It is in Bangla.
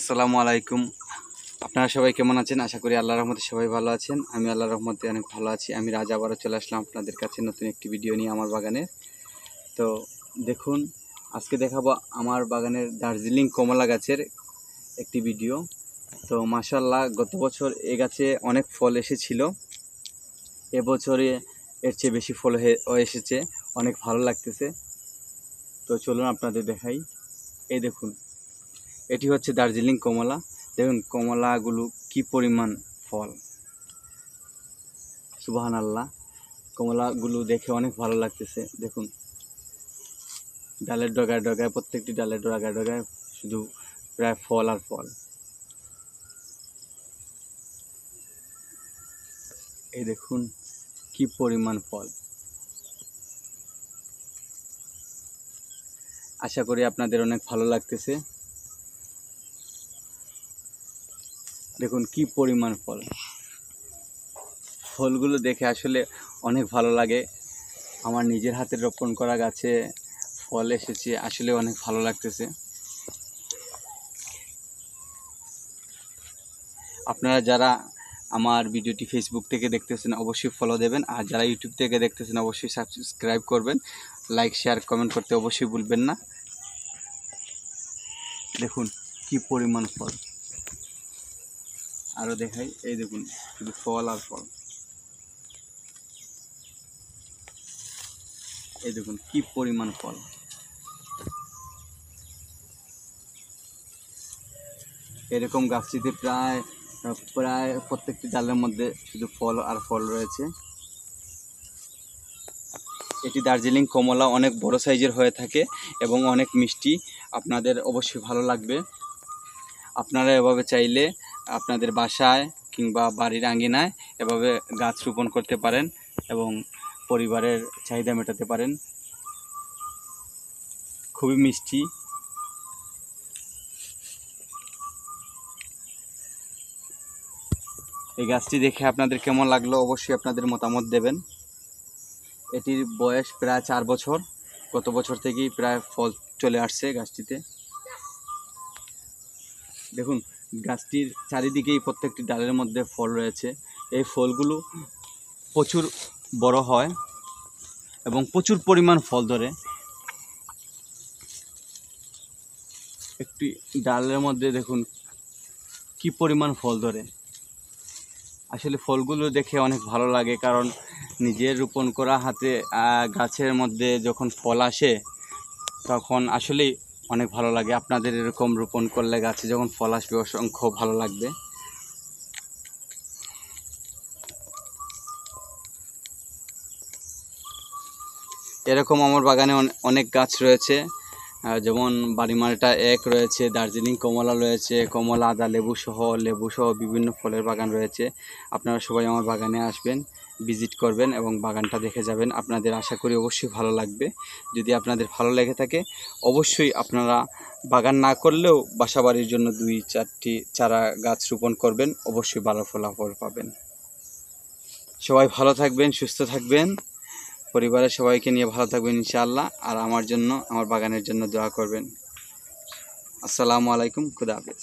আসসালামু আলাইকুম। আপনারা সবাই কেমন আছেন? আশা করি আল্লাহর রহমতে সবাই ভালো আছেন। আমি আল্লাহর রহমতে অনেক ভালো আছি। আমি রাজ আবারও চলে আসলাম আপনাদের কাছে নতুন একটি ভিডিও নিয়ে আমার বাগানের। তো দেখুন, আজকে দেখাবো আমার বাগানের দার্জিলিং কমলা গাছের একটি ভিডিও। তো মাশাআল্লাহ, গত বছর এ গাছে অনেক ফল এসেছিল, এবছরে এর চেয়ে বেশি ফল এসেছে, অনেক ভালো লাগতেছে। তো চলুন আপনাদের দেখাই। এই দেখুন, এটি হচ্ছে দার্জিলিং কমলা। দেখুন কমলাগুলো কি পরিমাণ ফল, সুবহানাল্লাহ। কমলাগুলো দেখে অনেক ভালো লাগতেছে। দেখুন ডালের ডগায় ডগায়, প্রত্যেকটি ডালের ডগায় ডগায় শুধু প্রায় ফল আর ফল। এই দেখুন কি পরিমাণ ফল। আশা করি আপনাদের অনেক ভালো লাগতেছে। দেখুন কি পরিমাণ ফল, ফলগুলো দেখে আসলে অনেক ভালো লাগে। আমার নিজের হাতে রোপণ করা গাছে ফল এসেছে, আসলে অনেক ভালো লাগতেছে। আপনারা যারা আমার ভিডিওটি ফেসবুক থেকে দেখতেছেন অবশ্যই ফলো দেবেন, আর যারা ইউটিউব থেকে দেখতেছেন অবশ্যই সাবস্ক্রাইব করবেন, লাইক শেয়ার কমেন্ট করতে অবশ্যই ভুলবেন না। দেখুন কি পরিমাণ ফল, আরও দেখাই। এই দেখুন শুধু ফল আর ফল। এই দেখুন কি পরিমাণ ফল। এরকম গাছটিতে প্রায় প্রায় প্রত্যেকটি ডালের মধ্যে শুধু ফল আর ফল রয়েছে। এটি দার্জিলিং কমলা, অনেক বড় সাইজের হয়ে থাকে এবং অনেক মিষ্টি। আপনাদের অবশ্যই ভালো লাগবে। আপনারা এভাবে চাইলে আপনাদের বাসায় কিংবা বাড়ির আঙ্গিনায় এভাবে গাছ রোপণ করতে পারেন এবং পরিবারের চাহিদা মেটাতে পারেন। খুবই মিষ্টি। এই গাছটি দেখে আপনাদের কেমন লাগলো অবশ্যই আপনাদের মতামত দেবেন। এটির বয়স প্রায় 4 বছর। গত বছর থেকেই প্রায় ফল চলে আসছে গাছটিতে। দেখুন গাছটির চারিদিকেই প্রত্যেকটি ডালের মধ্যে ফল রয়েছে। এই ফলগুলো প্রচুর বড় হয় এবং প্রচুর পরিমাণ ফল ধরে। একটি ডালের মধ্যে দেখুন কি পরিমাণ ফল ধরে। আসলে ফলগুলো দেখে অনেক ভালো লাগে, কারণ নিজের রোপণ করা হাতে গাছের মধ্যে যখন ফল আসে তখন আসলেই অনেক ভালো লাগে। আপনাদের এরকম রোপণ করলে গাছে যখন ফল আসবে অসংখ্য ভালো লাগবে। এরকম আমার বাগানে অনেক গাছ রয়েছে, যেমন বাড়িমালটা 1 রয়েছে, দার্জিলিং কমলা রয়েছে, কমলা, আদা, লেবু সহ বিভিন্ন ফলের বাগান রয়েছে। আপনারা সবাই আমার বাগানে আসবেন, ভিজিট করবেন এবং বাগানটা দেখে যাবেন। আপনাদের আশা করি অবশ্যই ভালো লাগবে। যদি আপনাদের ভালো লেগে থাকে অবশ্যই আপনারা বাগান না করলেও বাসাবাড়ির জন্য 2-4টি চারা গাছ রোপণ করবেন, অবশ্যই ভালো ফলাফল পাবেন। সবাই ভালো থাকবেন, সুস্থ থাকবেন, পরিবারের সবাইকে নিয়ে ভালো থাকবেন ইনশাআল্লাহ। আর আমার জন্য, আমার বাগানের জন্য দোয়া করবেন। আসসালামু আলাইকুম, খুদা হাফেজ।